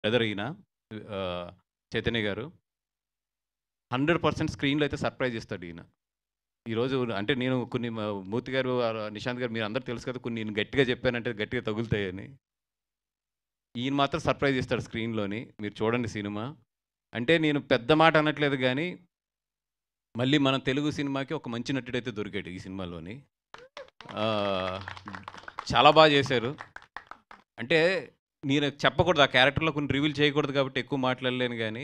Brother ఈయన చైతన్య గారు 100% స్క్రీన్లో అయితే సర్ప్రైజ్ ఇస్తాడు ఈయన. ఈరోజు అంటే నేను కొన్ని మూర్తి గారు, నిశాంత్ గారు మీరు అందరూ తెలుసు కదా, కొన్ని నేను గట్టిగా చెప్పానంటే గట్టిగా తగులుతాయని. ఈయన మాత్రం సర్ప్రైజ్ ఇస్తాడు స్క్రీన్లోని. మీరు చూడండి సినిమా. అంటే నేను పెద్ద మాట అనట్లేదు కానీ మళ్ళీ మన తెలుగు సినిమాకి ఒక మంచి నటుడైతే దొరికాడు ఈ సినిమాలోని. చాలా బాగా చేశారు. అంటే నేను చెప్పకూడదు, ఆ క్యారెక్టర్లో కొన్ని రివీల్ చేయకూడదు కాబట్టి ఎక్కువ మాట్లాడలేను కానీ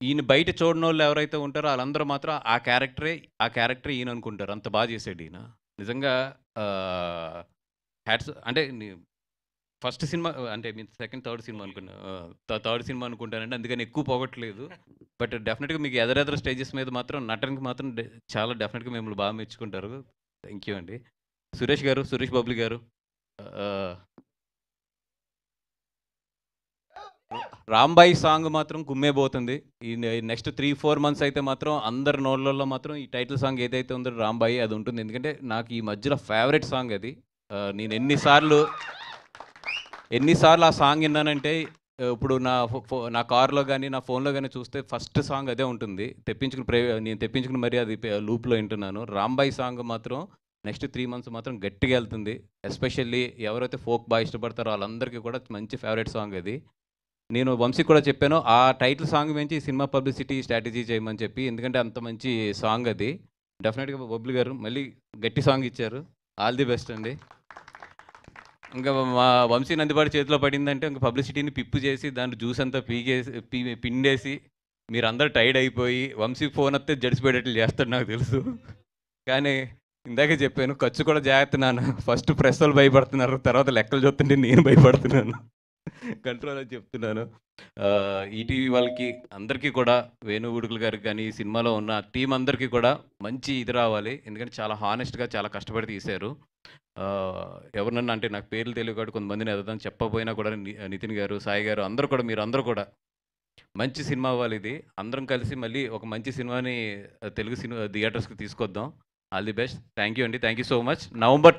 ఈయన బయట చూడనోళ్ళు ఎవరైతే ఉంటారో వాళ్ళందరూ మాత్రం ఆ క్యారెక్టరే ఈయన అనుకుంటారు. అంత బాగా చేశాడు ఈయన నిజంగా. హ్యాట్స్ అంటే ఫస్ట్ సినిమా అంటే మీన్ సెకండ్ థర్డ్ సినిమా అనుకున్నా, థర్డ్ సినిమా అనుకుంటానండి, అందుకని ఎక్కువ పోగొట్టలేదు. బట్ డెఫినెట్గా మీకు ఎదరెదర స్టేజెస్ మీద మాత్రం నటనకి మాత్రం చాలా డెఫినెట్గా మిమ్మల్ని బాగా మెచ్చుకుంటారు. థ్యాంక్ యూ అండి. సురేష్ బబ్లీ గారు, రాంబాయి సాంగ్ మాత్రం గుమ్మేపోతుంది. ఈ నెక్స్ట్ 3-4 మంత్స్ అయితే మాత్రం అందరి నోళ్ళల్లో మాత్రం ఈ టైటిల్ సాంగ్ ఏదైతే ఉందో రాంబాయి అది ఉంటుంది. ఎందుకంటే నాకు ఈ మధ్యలో ఫేవరెట్ సాంగ్ అది. నేను ఎన్నిసార్లు ఆ సాంగ్ విన్నానంటే ఇప్పుడు నా కార్లో కానీ నా ఫోన్లో కానీ చూస్తే ఫస్ట్ సాంగ్ అదే ఉంటుంది. నేను తెప్పించుకుని మరీ అది లూప్లో వింటున్నాను. రాంబాయి సాంగ్ మాత్రం నెక్స్ట్ 3 మంత్స్ మాత్రం గట్టిగా వెళ్తుంది. ఎస్పెషల్లీ ఎవరైతే ఫోక్ బాగా ఇష్టపడతారో వాళ్ళందరికీ కూడా మంచి ఫేవరెట్ సాంగ్ అది. నేను వంశీకి కూడా చెప్పాను ఆ టైటిల్ సాంగ్ నుంచి సినిమా పబ్లిసిటీ స్ట్రాటజీ చేయమని చెప్పి, ఎందుకంటే అంత మంచి సాంగ్ అది. డెఫినెట్గా బొబ్లీ గారు మళ్ళీ గట్టి సాంగ్ ఇచ్చారు. ఆల్ ది బెస్ట్ అండి. ఇంకా మా వంశీ నందిపాటి చేతిలో పడిందంటే ఇంకా పబ్లిసిటీని పిప్పు చేసి దాంట్లో జ్యూస్ అంతా పిండేసి మీరందరూ టైర్డ్ అయిపోయి వంశీ ఫోన్ వస్తే జడిసిపోయేటట్లు చేస్తాడు నాకు తెలుసు. కానీ ఇందాకే చెప్పాను, ఖర్చు కూడా జాగ్రత్త నాన్న. ఫస్ట్ ప్రెస్ వాళ్ళు భయపడుతున్నారు, తర్వాత లెక్కలు చూస్తుంటే నేను భయపడుతున్నాను. కంట్రోల్ అని చెప్తున్నాను. ఈటీవీ వాళ్ళకి అందరికీ కూడా, వేణుగుడుకులు గారికి కానీ ఈ సినిమాలో ఉన్న టీం అందరికీ కూడా మంచి ఇది రావాలి. ఎందుకంటే చాలా హానెస్ట్గా చాలా కష్టపడి తీశారు. ఎవరినన్నా అంటే నాకు పేర్లు తెలియదు కాబట్టి కొంతమందిని ఎదదాం చెప్పకపోయినా కూడా నితిన్ గారు, సాయి గారు మీరందరూ కూడా మంచి సినిమా అవ్వాలి. ఇది అందరం కలిసి మళ్ళీ ఒక మంచి సినిమాని తెలుగు సినిమా థియేటర్స్కి తీసుకొద్దాం. All the best. Thank you అండి. Thank you so much. November